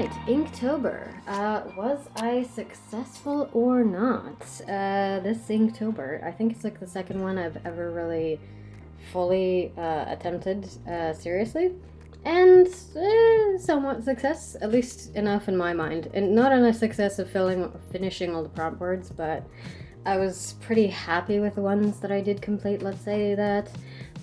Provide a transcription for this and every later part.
Alright, Inktober. Was I successful or not? This Inktober, I think it's like the second one I've ever really fully attempted seriously. And somewhat success, at least enough in my mind. And not on a success of finishing all the prompt words, but I was pretty happy with the ones that I did complete, let's say that.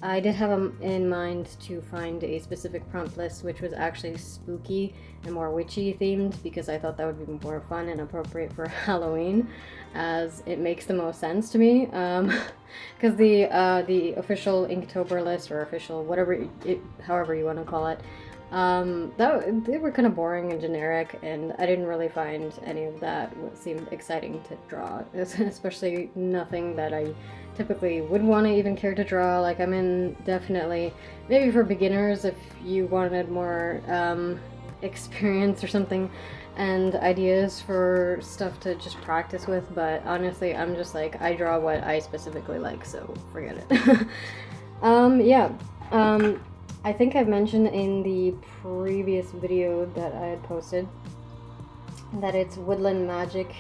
I did have in mind to find a specific prompt list which was actually spooky and more witchy themed, because I thought that would be more fun and appropriate for Halloween, as it makes the most sense to me. Because the official Inktober list, or official however you want to call it, they were kind of boring and generic, and I didn't really find any of that what seemed exciting to draw, especially nothing that I typically would want to even care to draw. Like, I'm in definitely maybe for beginners if you wanted more experience or something and ideas for stuff to just practice with, but honestly I'm just like, I draw what I specifically like, so forget it. I think I've mentioned in the previous video that I had posted that it's Woodland Magic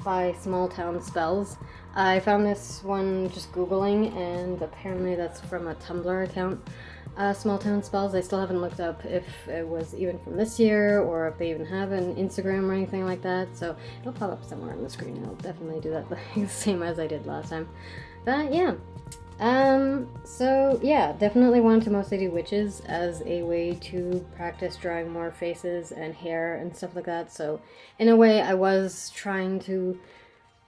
by Small Town Spells. I found this one just googling, and apparently that's from a Tumblr account, Small Town Spells. I still haven't looked up if it was even from this year or if they even have an Instagram or anything like that, so it'll pop up somewhere on the screen. I'll definitely do that the same as I did last time. But yeah, so yeah, definitely wanted to mostly do witches as a way to practice drawing more faces and hair and stuff like that. So in a way I was trying to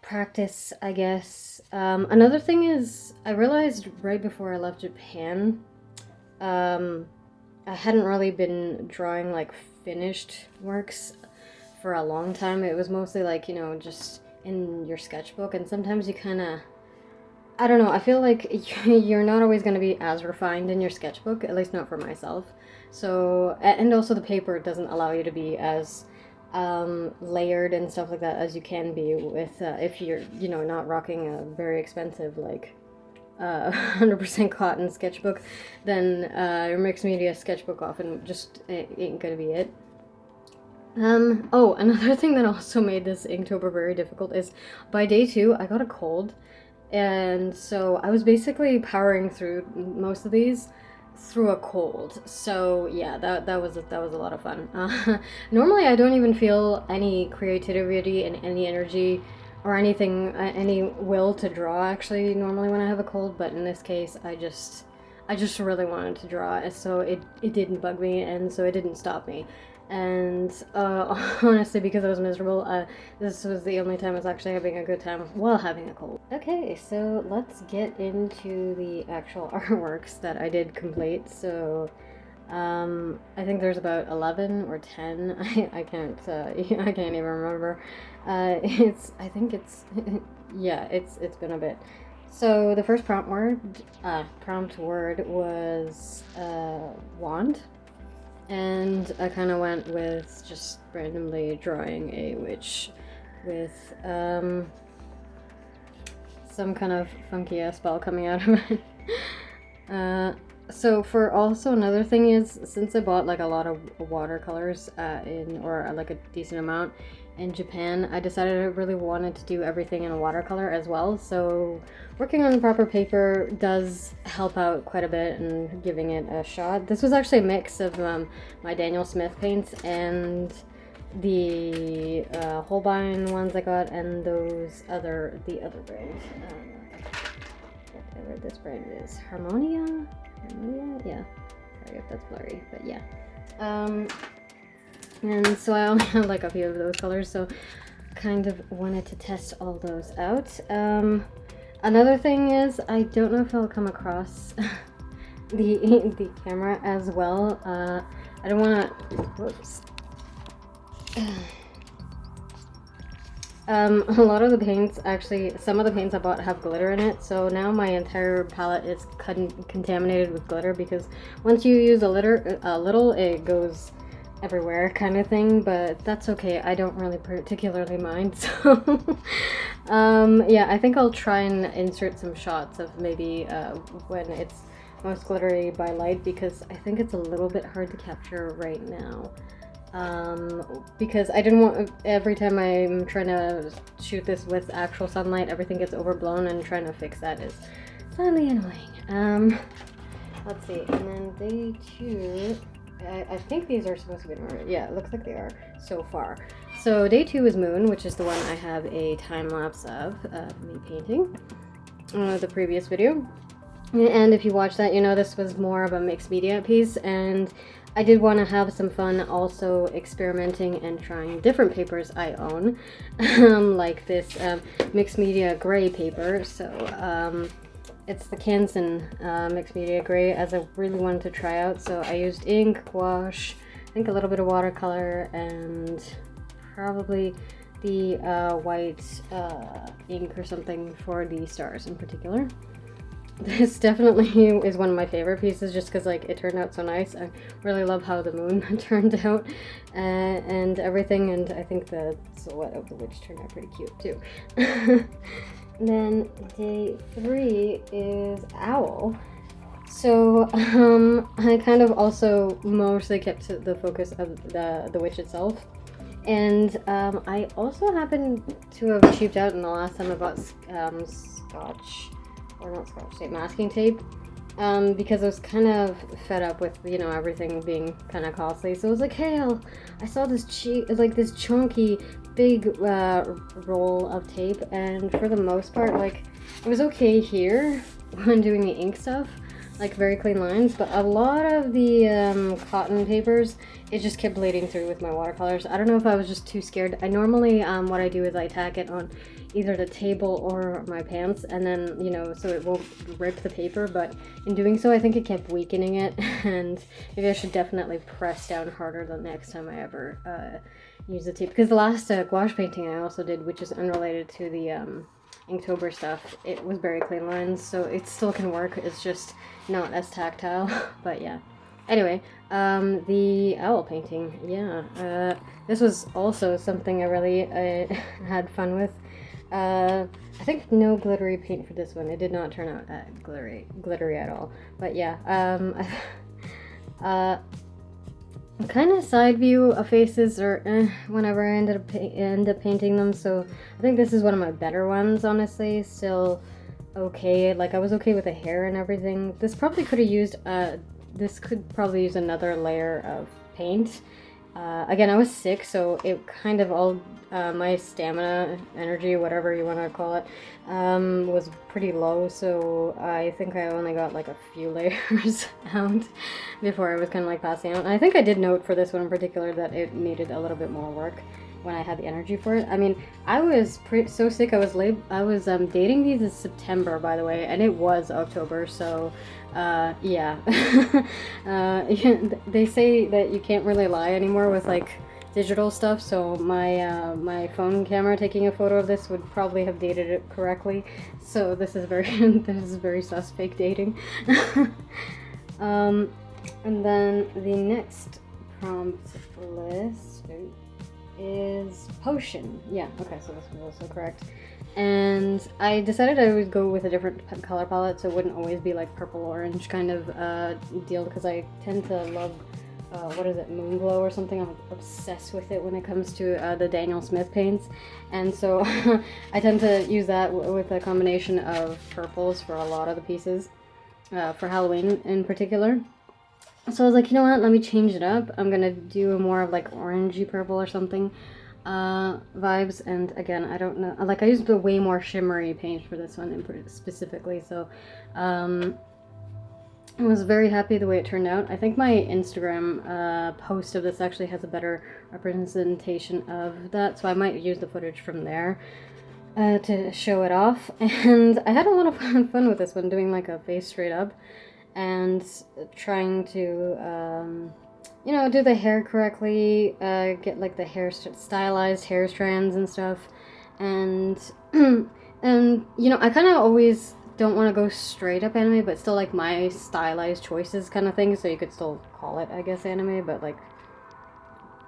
practice, I guess. Another thing is, I realized right before I left Japan, I hadn't really been drawing like finished works for a long time. It was mostly like, you know, just in your sketchbook, and sometimes you kind of, I don't know, I feel like you're not always going to be as refined in your sketchbook, at least not for myself. So, and also the paper doesn't allow you to be as layered and stuff like that as you can be with if you're, you know, not rocking a very expensive like 100% cotton sketchbook. Then your mixed media sketchbook often just ain't gonna be it. Oh, another thing that also made this Inktober very difficult is by day 2 I got a cold, and so I was basically powering through most of these through a cold. So yeah, that was a lot of fun. Normally I don't even feel any creativity and any energy or anything, any will to draw actually normally when I have a cold, but in this case I just really wanted to draw, so it didn't bug me, and so it didn't stop me. And honestly, because I was miserable, this was the only time I was actually having a good time while having a cold. Okay, so let's get into the actual artworks that I did complete. So I think there's about 11 or 10. I can't even remember. I think it's yeah, it's been a bit. So the first prompt word was wand. And I kind of went with just randomly drawing a witch with some kind of funky ass spell coming out of it. So for also another thing is, since I bought like a lot of watercolors or like a decent amount in Japan, I decided I really wanted to do everything in a watercolor as well. So working on proper paper does help out quite a bit and giving it a shot. This was actually a mix of my Daniel Smith paints and the Holbein ones I got, and the other brand. Whatever this brand is, Harmonia, yeah. Sorry if that's blurry, but yeah. And so I only have like a few of those colors, so kind of wanted to test all those out. Another thing is, I don't know if I'll come across the camera as well. I don't want to, whoops. A lot of the paints, actually, some of the paints I bought have glitter in it, so now my entire palette is contaminated with glitter, because once you use a little, it goes everywhere kind of thing, but that's okay. I don't really particularly mind, so yeah, I think I'll try and insert some shots of maybe when it's most glittery by light, because I think it's a little bit hard to capture right now. because I didn't want, every time I'm trying to shoot this with actual sunlight, everything gets overblown, and trying to fix that is slightly annoying. Let's see, and then day 2, I think these are supposed to be in order. Yeah, it looks like they are so far. So day 2 is Moon, which is the one I have a time-lapse of me painting the previous video. And if you watch that, you know this was more of a mixed media piece, and I did want to have some fun also experimenting and trying different papers I own, like this mixed media gray paper. So it's the Canson mixed media gray, as I really wanted to try out. So I used ink, gouache, I think a little bit of watercolor, and probably the white ink or something for the stars in particular. This definitely is one of my favorite pieces, just because like it turned out so nice. I really love how the moon turned out and everything, and I think the silhouette of the witch turned out pretty cute too. Then day 3 is Owl. So I kind of also mostly kept to the focus of the witch itself. And I also happened to have cheaped out in the last time I bought masking tape, because I was kind of fed up with, you know, everything being kind of costly. So I was like, hey, I saw this this chunky big roll of tape, and for the most part, like, it was okay here when doing the ink stuff, like very clean lines, but a lot of the cotton papers, it just kept bleeding through with my watercolors. I don't know if I was just too scared. I normally, what I do is I tack it on either the table or my pants, and then, you know, so it won't rip the paper, but in doing so, I think it kept weakening it, and maybe I should definitely press down harder the next time I ever use the tape. Because the last gouache painting I also did, which is unrelated to the Inktober stuff, it was very clean lines, so it still can work. It's just not as tactile, but yeah. Anyway, the owl painting, yeah. This was also something I really had fun with. I think no glittery paint for this one. It did not turn out glittery at all. But yeah, kind of side view of faces, or whenever I end up painting them. So I think this is one of my better ones, honestly. Still okay. Like, I was okay with the hair and everything. This probably could have used this could probably use another layer of paint. Again, I was sick, so it kind of all, my stamina, energy, whatever you want to call it, was pretty low, so I think I only got like a few layers out before I was kind of like passing out. And I think I did note for this one in particular that it needed a little bit more work when I had the energy for it. I mean, I was so sick. I was dating these in September, by the way, and it was October, so yeah. They say that you can't really lie anymore with like digital stuff, so my my phone camera taking a photo of this would probably have dated it correctly. So this is very this is very sus fake dating. And then the next prompt list is potion. Yeah, okay, so this was also correct. And I decided I would go with a different color palette, so it wouldn't always be like purple orange kind of deal, because I tend to love what is it, Moonglow or something. I'm obsessed with it when it comes to the Daniel Smith paints, and so I tend to use that with a combination of purples for a lot of the pieces, for Halloween in particular. So I was like, you know what, let me change it up. I'm gonna do more of like orangey purple or something vibes. And again, I don't know, like I used the way more shimmery paint for this one specifically, so I was very happy the way it turned out. I think my Instagram post of this actually has a better representation of that, so I might use the footage from there to show it off. And I had a lot of fun with this one, doing like a face straight up and trying to you know, do the hair correctly, get like the stylized hair strands and stuff, and and you know, I kind of always don't want to go straight up anime, but still like my stylized choices kind of thing, so you could still call it, I guess, anime, but like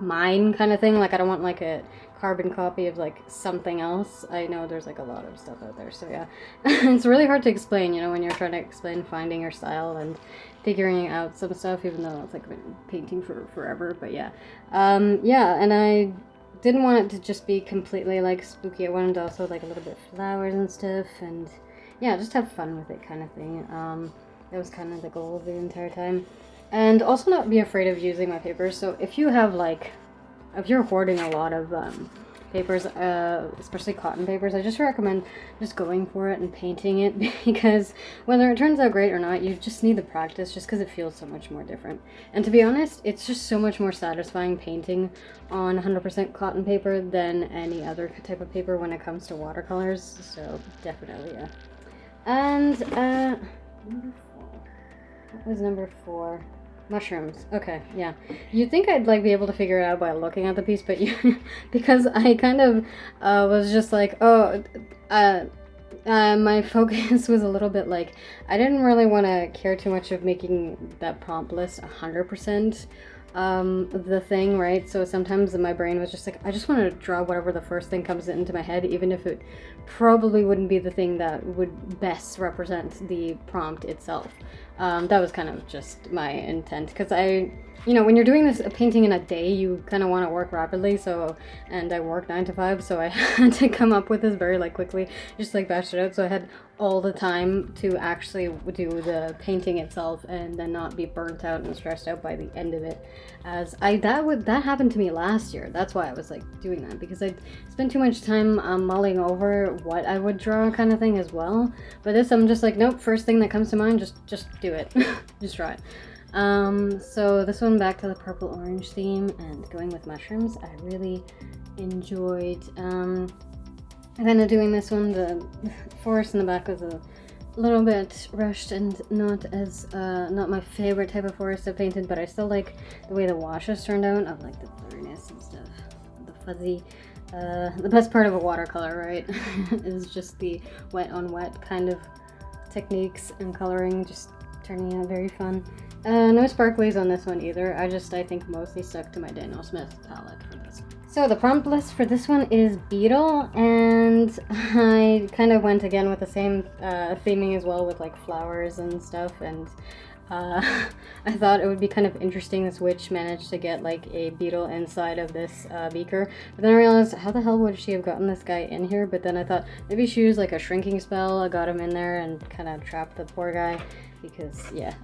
mine kind of thing. Like I don't want like a carbon copy of like something else. I know there's like a lot of stuff out there, so yeah. It's really hard to explain, you know, when you're trying to explain finding your style and figuring out some stuff, even though it's like been painting for forever. But yeah, yeah, and I didn't want it to just be completely like spooky. I wanted to also like a little bit of flowers and stuff, and yeah, just have fun with it kind of thing. That was kind of the goal of the entire time. And also not be afraid of using my papers. So if you have like, if you're hoarding a lot of papers, especially cotton papers, I just recommend just going for it and painting it, because whether it turns out great or not, you just need the practice just because it feels so much more different. And to be honest, it's just so much more satisfying painting on 100% cotton paper than any other type of paper when it comes to watercolors. So definitely, yeah. And number 4. What was number 4? Mushrooms. Okay, yeah. You'd think I'd like be able to figure it out by looking at the piece, but you, because I kind of was just like, oh, my focus was a little bit like, I didn't really want to care too much of making that prompt list 100% the thing, right? So sometimes my brain was just like, I just want to draw whatever the first thing comes into my head, even if it probably wouldn't be the thing that would best represent the prompt itself. That was kind of just my intent, because you know, when you're doing this painting in a day, you kind of want to work rapidly, so, and I work 9 to 5, so I had to come up with this very like quickly, just like batch it out, so I had all the time to actually do the painting itself and then not be burnt out and stressed out by the end of it. As that happened to me last year. That's why I was like doing that, because I spent too much time mulling over what I would draw kind of thing as well. But this, I'm just like, nope, first thing that comes to mind, just do it. Just draw it. So this one, back to the purple orange theme and going with mushrooms. I really enjoyed kind of doing this one. The forest in the back was a little bit rushed and not as not my favorite type of forest I've painted, but I still like the way the washes turned out. I like the blurriness and stuff, the fuzzy. The best part of a watercolor, right, is just the wet on wet kind of techniques and coloring, just turning out very fun. No sparklies on this one either. I think mostly stuck to my Daniel Smith palette for this one. So the prompt list for this one is beetle, and I kind of went again with the same theming as well, with like flowers and stuff, and I thought it would be kind of interesting this witch managed to get like a beetle inside of this beaker, but then I realized, how the hell would she have gotten this guy in here? But then I thought maybe she used like a shrinking spell, I got him in there and kind of trapped the poor guy, because yeah.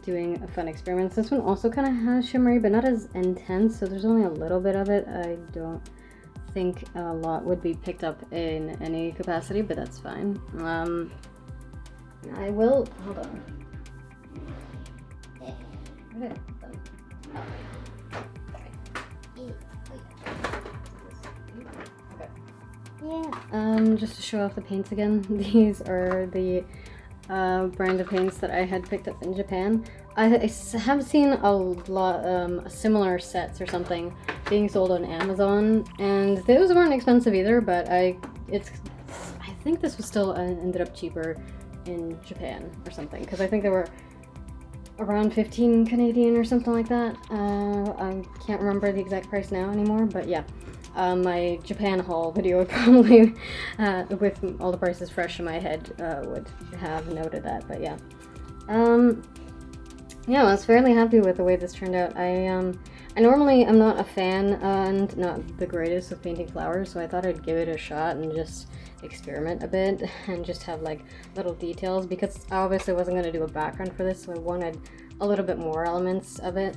Doing fun experiments. This one also kind of has shimmery, but not as intense, so there's only a little bit of it. I don't think a lot would be picked up in any capacity, but that's fine. I will, hold on. Where did I put them? Oh. Yeah. Just to show off the paints again, these are the brand of paints that I had picked up in Japan. I have seen a lot similar sets or something being sold on Amazon, and those weren't expensive either, but I think this was still ended up cheaper in Japan or something, because I think they were around 15 Canadian or something like that. I can't remember the exact price now anymore, but yeah. My Japan haul video would probably, with all the prices fresh in my head, would have noted that, but yeah. Yeah, I was fairly happy with the way this turned out. I normally am not a fan and not the greatest with painting flowers, so I thought I'd give it a shot and just experiment a bit and just have like little details, because I obviously wasn't going to do a background for this, so I wanted a little bit more elements of it.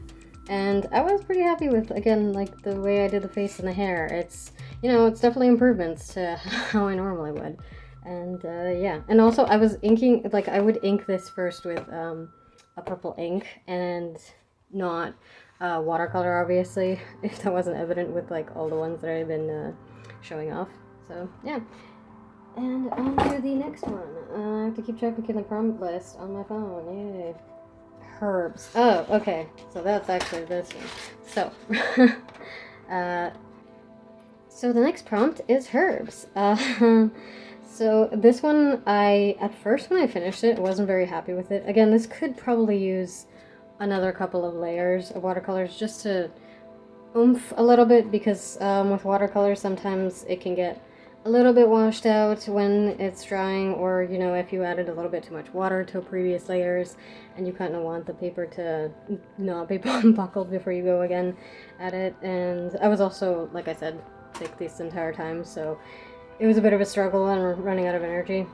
And I was pretty happy with, again, like the way I did the face and the hair. It's, you know, it's definitely improvements to how I normally would. And yeah, and also I was inking, like I would ink this first with a purple ink and not watercolor, obviously, if that wasn't evident with like all the ones that I've been showing off. So yeah, and on to the next one. I have to keep track of the prompt list on my phone. Yay. Herbs. Oh, okay. So that's actually this one. So, so the next prompt is herbs. So this one, at first when I finished it, I wasn't very happy with it. Again, this could probably use another couple of layers of watercolors just to oomph a little bit because with watercolor sometimes it can get a little bit washed out when it's drying, or you know, if you added a little bit too much water to previous layers and you kind of want the paper to not be buckled before you go again at it. And I was also, like I said, sick this entire time, so it was a bit of a struggle and running out of energy.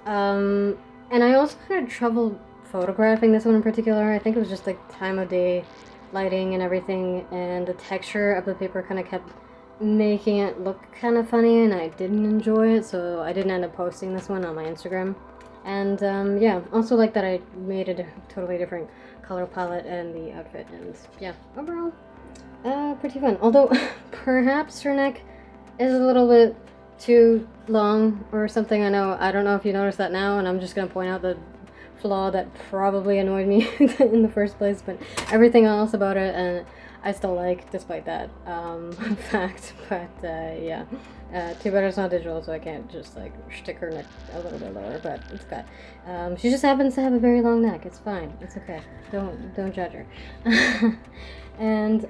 And I also had trouble photographing this one in particular. I think it was just like time of day, lighting and everything, and the texture of the paper kind of kept making it look kind of funny, and I didn't enjoy it, so I didn't end up posting this one on my Instagram. And yeah, also like that I made a totally different color palette and the outfit, and yeah, overall, pretty fun. Although perhaps her neck is a little bit too long or something. I don't know if you noticed that now, and I'm just gonna point out the flaw that probably annoyed me in the first place, but everything else about it and I still like, despite that fact. But yeah, too bad it's not digital, so I can't just like stick her neck a little bit lower, but it's okay. She just happens to have a very long neck. It's fine. It's okay. Don't judge her. And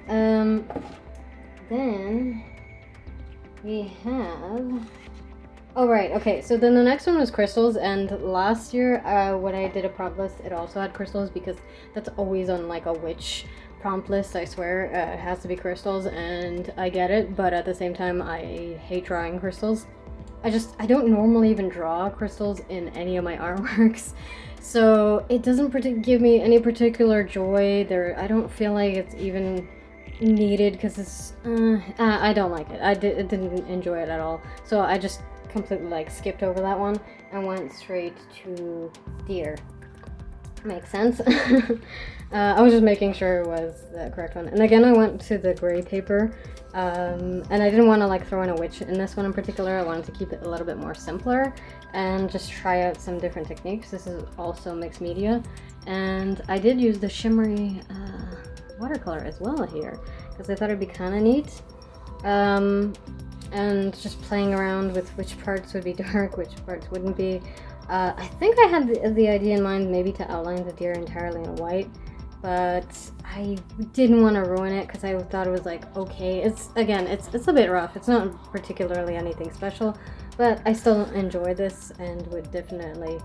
then we have, oh right, okay, so then the next one was crystals, and last year when I did a prompt list, it also had crystals, because that's always on like a witch prompt list, I swear. It has to be crystals, and I get it, but at the same time I hate drawing crystals. I don't normally even draw crystals in any of my artworks, so it doesn't give me any particular joy there. I don't feel like it's even needed, because it's I don't like it. I didn't enjoy it at all, so I just completely like skipped over that one and went straight to deer. Makes sense. I was just making sure it was the correct one. And again, I went to the gray paper, and I didn't want to like throw in a witch in this one in particular. I wanted to keep it a little bit more simpler and just try out some different techniques. This is also mixed media, and I did use the shimmery watercolor as well here, because I thought it'd be kind of neat. And just playing around with which parts would be dark, which parts wouldn't be. I think I had the idea in mind maybe to outline the deer entirely in white, but I didn't want to ruin it because I thought it was like okay. It's a bit rough. It's not particularly anything special, but I still enjoy this and would definitely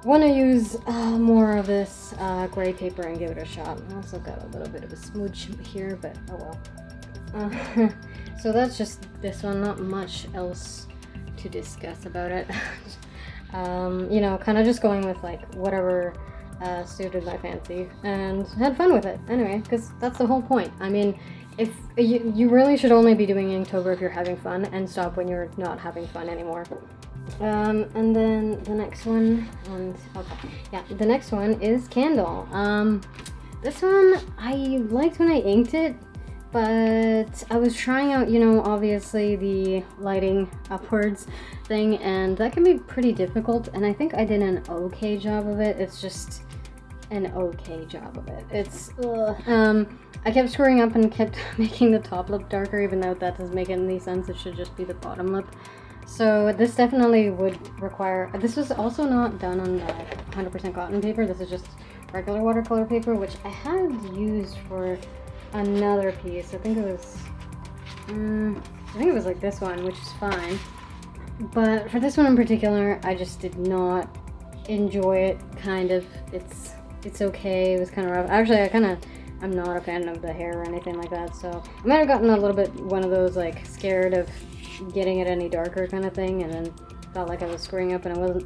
want to use more of this gray paper and give it a shot. I also got a little bit of a smudge here, but oh well. So that's just this one, not much else to discuss about it. You know, kind of just going with like whatever suited my fancy and had fun with it anyway, because that's the whole point. I mean, if you really should only be doing Inktober if you're having fun, and stop when you're not having fun anymore. And then the next one, and okay, yeah, the next one is Candle. This one I liked when I inked it, but I was trying out, you know, obviously the lighting upwards thing, and that can be pretty difficult, and I think I did an okay job of it. It's just an okay job of it. It's I kept screwing up and kept making the top lip darker, even though that doesn't make any sense. It should just be the bottom lip. So this definitely would require, this was also not done on 100% cotton paper. This is just regular watercolor paper, which I had used for another piece. I think it was like this one, which is fine, but for this one in particular I just did not enjoy it. Kind of, it's okay. It was kind of rough. Actually, I'm not a fan of the hair or anything like that, so I might have gotten a little bit one of those like scared of getting it any darker kind of thing, and then felt like I was screwing up and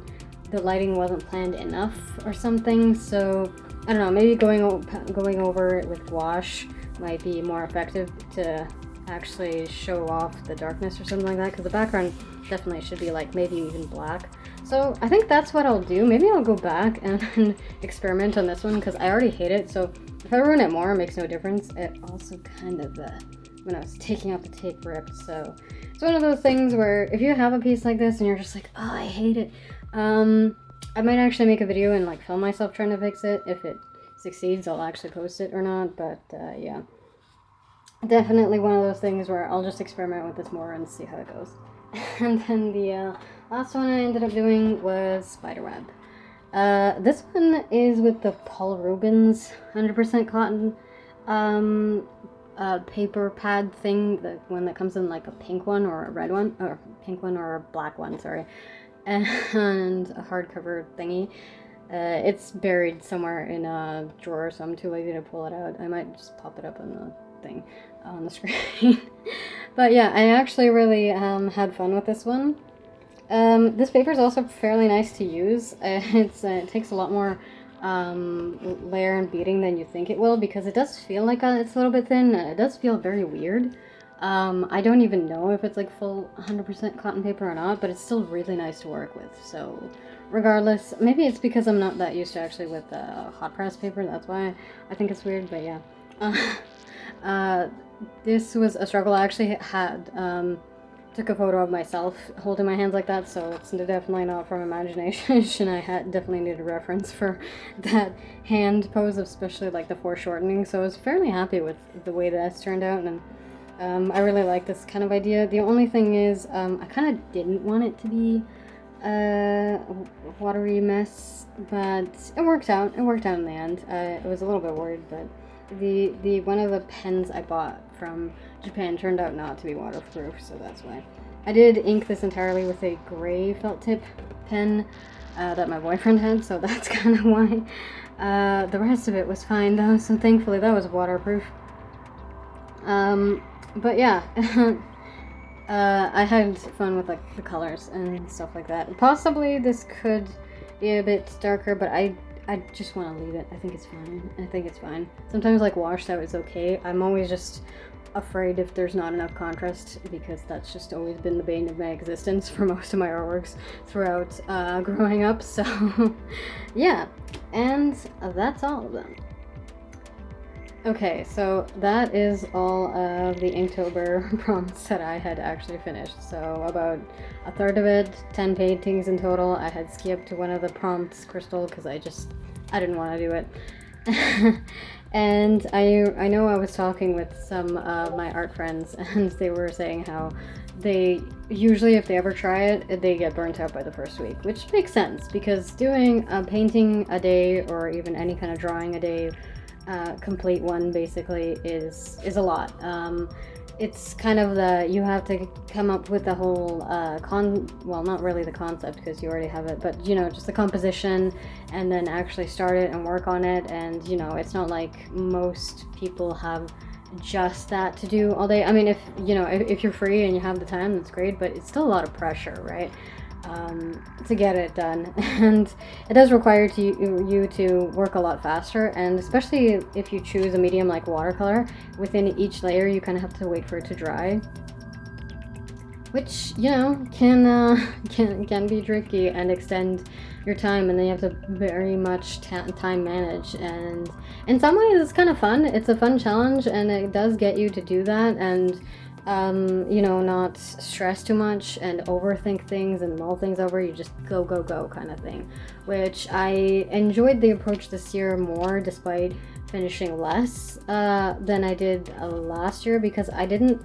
the lighting wasn't planned enough or something. So I don't know, maybe going over it with gouache might be more effective to actually show off the darkness or something like that, because the background definitely should be like maybe even black. So I think that's what I'll do. Maybe I'll go back and experiment on this one, because I already hate it, so if I ruin it more, it makes no difference. It also kind of when I was taking out the tape ripped, so it's one of those things where if you have a piece like this and you're just like, oh, I hate it, I might actually make a video and like film myself trying to fix it. If it succeeds, I'll actually post it or not, but yeah, definitely one of those things where I'll just experiment with this more and see how it goes. And then the last one I ended up doing was Spiderweb. This one is with the Paul Rubens 100% cotton. paper pad thing, the one that comes in like a pink one or a red one, or pink one or a black one, sorry, and a hardcover thingy. It's buried somewhere in a drawer, so I'm too lazy to pull it out. I might just pop it up on the thing on the screen. But yeah, I actually really had fun with this one. This paper is also fairly nice to use. It takes a lot more layer and beading than you think it will, because it does feel like it's a little bit thin, and it does feel very weird. I don't even know if it's like full 100% cotton paper or not, but it's still really nice to work with. So regardless, maybe it's because I'm not that used to actually with hot press paper, that's why I think it's weird, but yeah. This was a struggle. I actually had took a photo of myself holding my hands like that, so it's definitely not from imagination. I definitely needed a reference for that hand pose, especially like the foreshortening, so I was fairly happy with the way that's turned out, and I really like this kind of idea. The only thing is, I kind of didn't want it to be a watery mess, but it worked out. It worked out in the end. I was a little bit worried, but the one of the pens I bought from Japan turned out not to be waterproof, so that's why. I did ink this entirely with a gray felt tip pen that my boyfriend had, so that's kind of why. The rest of it was fine though, so thankfully that was waterproof. But yeah, I had fun with like the colors and stuff like that. Possibly this could be a bit darker, but I just want to leave it. I think it's fine. I think it's fine. Sometimes like washed out is okay. I'm always just afraid if there's not enough contrast, because that's just always been the bane of my existence for most of my artworks throughout growing up. So yeah, and that's all of them. Okay, so that is all of the Inktober prompts that I had actually finished. So about a third of it, 10 paintings in total. I had skipped one of the prompts, Crystal, because I didn't want to do it. And I know I was talking with some of my art friends, and they were saying how they usually, if they ever try it, they get burnt out by the first week, which makes sense, because doing a painting a day or even any kind of drawing a day, complete one basically, is a lot. It's kind of you have to come up with the whole well, not really the concept because you already have it, but you know, just the composition, and then actually start it and work on it. And you know, it's not like most people have just that to do all day. I mean, if you know, if you're free and you have the time, that's great, but it's still a lot of pressure, right? To get it done, and it does require you to work a lot faster, and especially if you choose a medium like watercolor, within each layer you kind of have to wait for it to dry, which, you know, can be tricky and extend your time, and then you have to very much time manage, and in some ways it's kind of fun. It's a fun challenge, and it does get you to do that, and you know, not stress too much and overthink things and mull things over. You just go kind of thing, which I enjoyed the approach this year more, despite finishing less than I did last year, because I didn't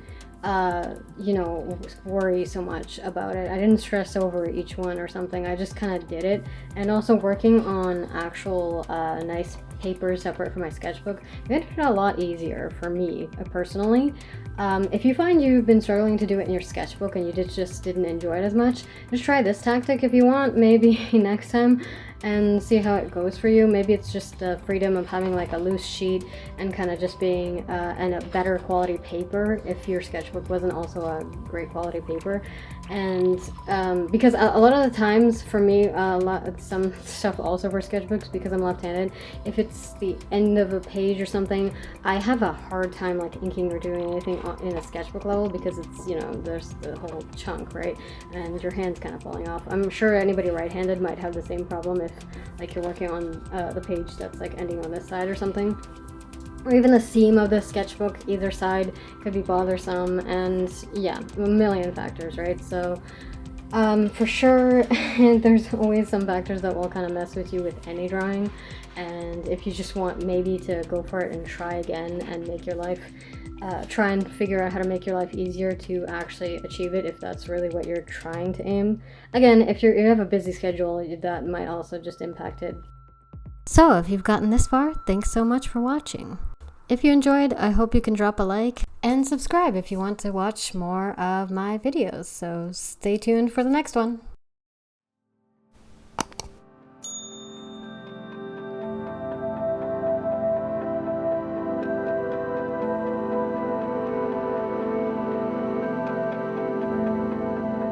you know, worry so much about it. I didn't stress over each one or something. I just kind of did it. And also working on actual nice paper separate from my sketchbook made it a lot easier for me personally. If you find you've been struggling to do it in your sketchbook and you just didn't enjoy it as much, just try this tactic if you want, maybe next time, and see how it goes for you. Maybe it's just the freedom of having like a loose sheet and kind of just being and a better quality paper if your sketchbook wasn't also a great quality paper. And because a lot of the times for me, some stuff also for sketchbooks, because I'm left-handed, if it's the end of a page or something, I have a hard time like inking or doing anything in a sketchbook level, because it's, you know, there's the whole chunk, right, and your hand's kind of falling off. I'm sure anybody right-handed might have the same problem if like you're working on the page that's like ending on this side or something, or even the seam of the sketchbook either side could be bothersome, and yeah, a million factors, right? So for sure there's always some factors that will kind of mess with you with any drawing, and if you just want maybe to go for it and try again and make your life try and figure out how to make your life easier to actually achieve it, if that's really what you're trying to aim. Again, if you have a busy schedule, that might also just impact it. So if you've gotten this far, thanks so much for watching. If you enjoyed, I hope you can drop a like and subscribe if you want to watch more of my videos. So stay tuned for the next one.